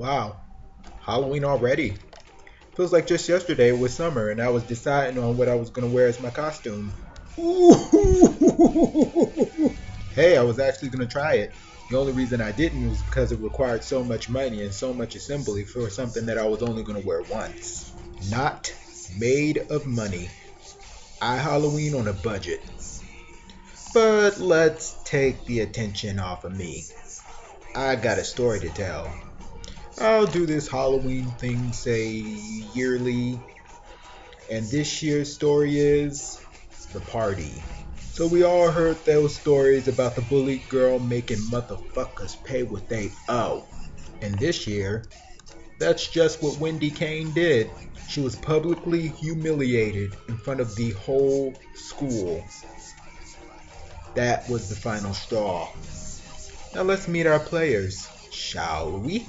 Wow, Halloween already. Feels like just yesterday it was summer and I was deciding on what I was going to wear as my costume. Ooh. Hey, I was actually going to try it. The only reason I didn't was because it required so much money and so much assembly for something that I was only going to wear once. Not made of money. I Halloween on a budget. But let's take the attention off of me. I got a story to tell. I'll do this Halloween thing, say yearly, and this year's story is the party. So we all heard those stories about the bullied girl making motherfuckers pay what they owe. And this year, that's just what Wendy Kane did. She was publicly humiliated in front of the whole school. That was the final straw. Now let's meet our players, shall we?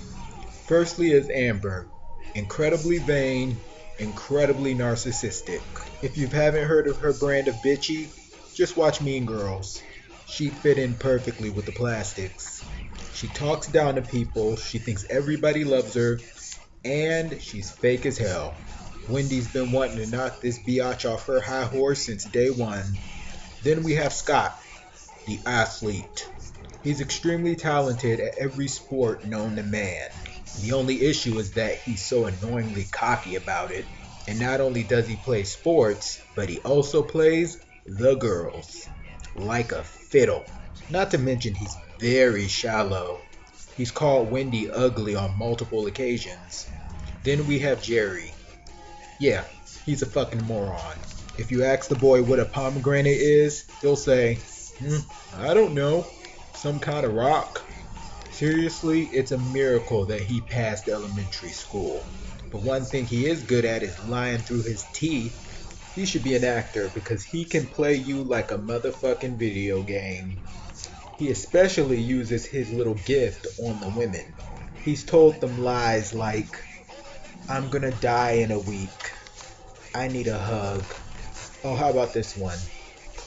Firstly is Amber, incredibly vain, incredibly narcissistic. If you haven't heard of her brand of bitchy, just watch Mean Girls. She fit in perfectly with the plastics. She talks down to people, she thinks everybody loves her, and she's fake as hell. Wendy's been wanting to knock this biatch off her high horse since day one. Then we have Scott, the athlete. He's extremely talented at every sport known to man. The only issue is that he's so annoyingly cocky about it. And not only does he play sports, but he also plays the girls. Like a fiddle. Not to mention he's very shallow. He's called Wendy ugly on multiple occasions. Then we have Jerry. Yeah, he's a fucking moron. If you ask the boy what a pomegranate is, he'll say, I don't know. Some kind of rock. Seriously, it's a miracle that he passed elementary school. But one thing he is good at is lying through his teeth. He should be an actor because he can play you like a motherfucking video game. He especially uses his little gift on the women. He's told them lies like, I'm gonna die in a week. I need a hug. Oh, how about this one?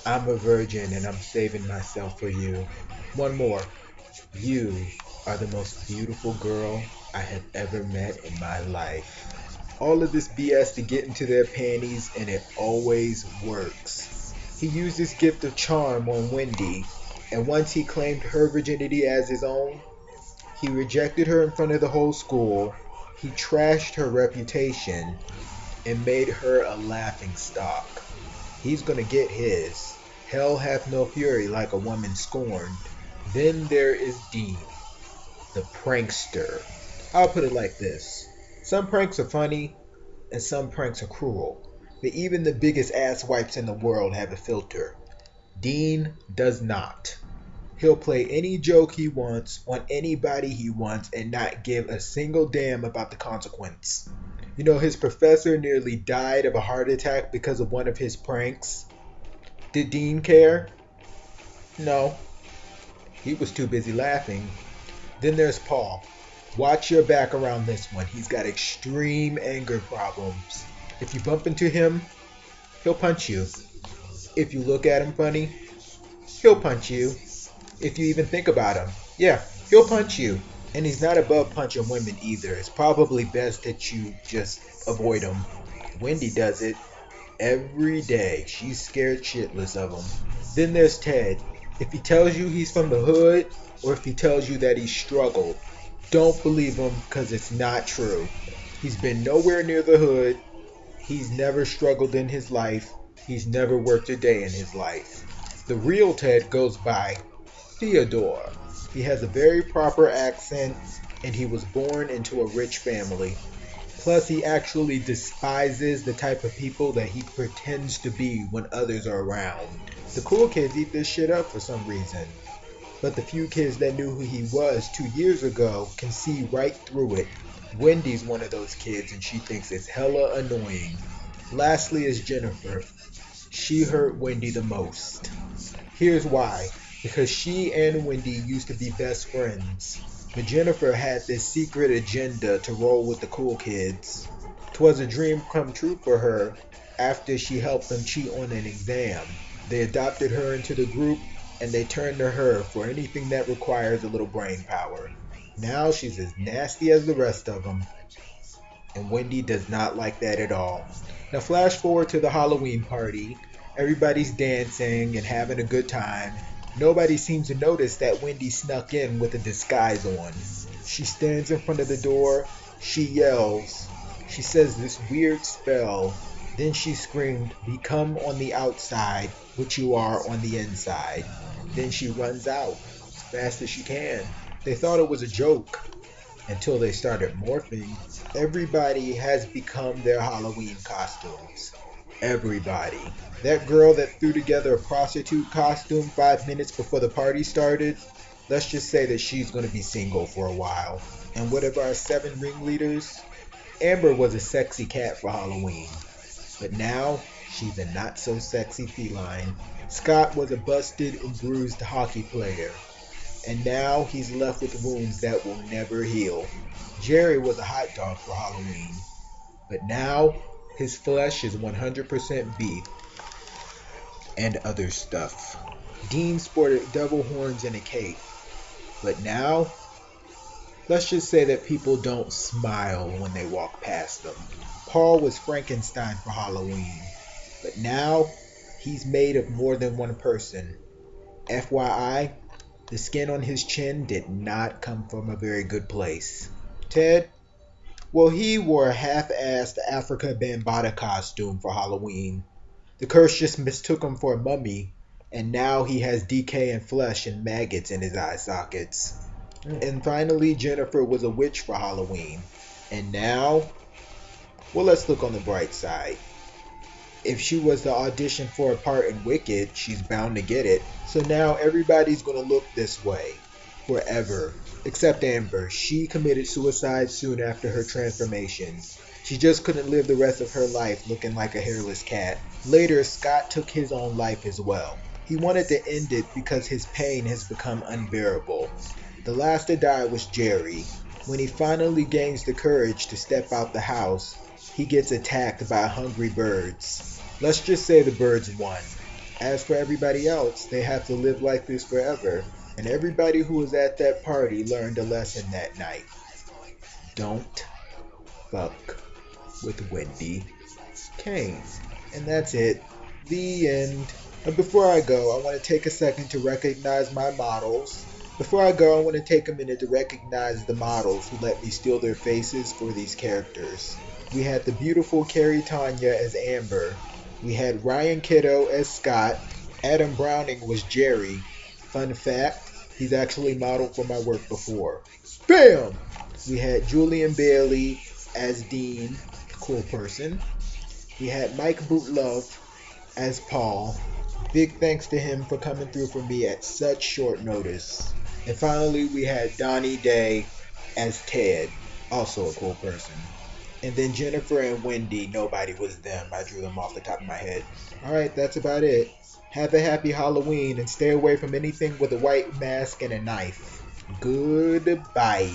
I'm a virgin and I'm saving myself for you. One more. You are the most beautiful girl I have ever met in my life. All of this BS to get into their panties and it always works. He used his gift of charm on Wendy, and once he claimed her virginity as his own, he rejected her in front of the whole school, he trashed her reputation, and made her a laughing stock. He's gonna get his. Hell hath no fury like a woman scorned. Then there is Dean, the prankster. I'll put it like this. Some pranks are funny, and some pranks are cruel. But even the biggest asswipes in the world have a filter. Dean does not. He'll play any joke he wants on anybody he wants and not give a single damn about the consequence. You know, his professor nearly died of a heart attack because of one of his pranks. Did Dean care? No. He was too busy laughing. Then there's Paul. Watch your back around this one. He's got extreme anger problems. If you bump into him, he'll punch you. If you look at him funny, he'll punch you. If you even think about him, yeah, he'll punch you. And he's not above punching women either. It's probably best that you just avoid him. Wendy does it every day. She's scared shitless of him. Then there's Ted. If he tells you he's from the hood, or if he tells you that he struggled, don't believe him because it's not true. He's been nowhere near the hood. He's never struggled in his life. He's never worked a day in his life. The real Ted goes by Theodore. He has a very proper accent, and he was born into a rich family. Plus, he actually despises the type of people that he pretends to be when others are around. The cool kids eat this shit up for some reason. But the few kids that knew who he was 2 years ago can see right through it. Wendy's one of those kids and she thinks it's hella annoying. Lastly is Jennifer. She hurt Wendy the most. Here's why. Because she and Wendy used to be best friends. But Jennifer had this secret agenda to roll with the cool kids. 'Twas a dream come true for her after she helped them cheat on an exam. They adopted her into the group and they turned to her for anything that requires a little brain power. Now she's as nasty as the rest of them. And Wendy does not like that at all. Now, flash forward to the Halloween party. Everybody's dancing and having a good time. Nobody seems to notice that Wendy snuck in with a disguise on. She stands in front of the door. She yells. She says this weird spell. Then she screamed, "Become on the outside what you are on the inside." Then she runs out as fast as she can. They thought it was a joke until they started morphing. Everybody has become their Halloween costumes. Everybody. That girl that threw together a prostitute costume 5 minutes before the party started, let's just say that she's going to be single for a while. And what of our 7 ringleaders? Amber was a sexy cat for Halloween, but now she's a not so sexy feline. Scott was a busted and bruised hockey player, and now he's left with wounds that will never heal. Jerry was a hot dog for Halloween, but now his flesh is 100% beef and other stuff. Dean sported devil horns and a cape, but now let's just say that people don't smile when they walk past them. Paul was Frankenstein for Halloween, but now he's made of more than one person. FYI, the skin on his chin did not come from a very good place. Ted? Well, he wore a half-assed Africa Bambaataa costume for Halloween. The curse just mistook him for a mummy, and now he has decaying flesh and maggots in his eye sockets. And finally, Jennifer was a witch for Halloween. And now, well, let's look on the bright side. If she was to audition for a part in Wicked, she's bound to get it. So now everybody's going to look this way forever. Except Amber. She committed suicide soon after her transformation. She just couldn't live the rest of her life looking like a hairless cat. Later, Scott took his own life as well. He wanted to end it because his pain has become unbearable. The last to die was Jerry. When he finally gains the courage to step out the house, he gets attacked by hungry birds. Let's just say the birds won. As for everybody else, they have to live like this forever. And everybody who was at that party learned a lesson that night. Don't fuck with Wendy Kane. And that's it. The end. And before I go, I want to take a second to recognize my models. Before I go, I want to take a minute to recognize the models who let me steal their faces for these characters. We had the beautiful Carrie Tanya as Amber. We had Ryan Kiddo as Scott. Adam Browning was Jerry. Fun fact, he's actually modeled for my work before. Bam! We had Julian Bailey as Dean, cool person. We had Mike Bootlove as Paul. Big thanks to him for coming through for me at such short notice. And finally, we had Donnie Day as Ted, also a cool person. And then Jennifer and Wendy, nobody was them. I drew them off the top of my head. Alright, that's about it. Have a happy Halloween and stay away from anything with a white mask and a knife. Goodbye.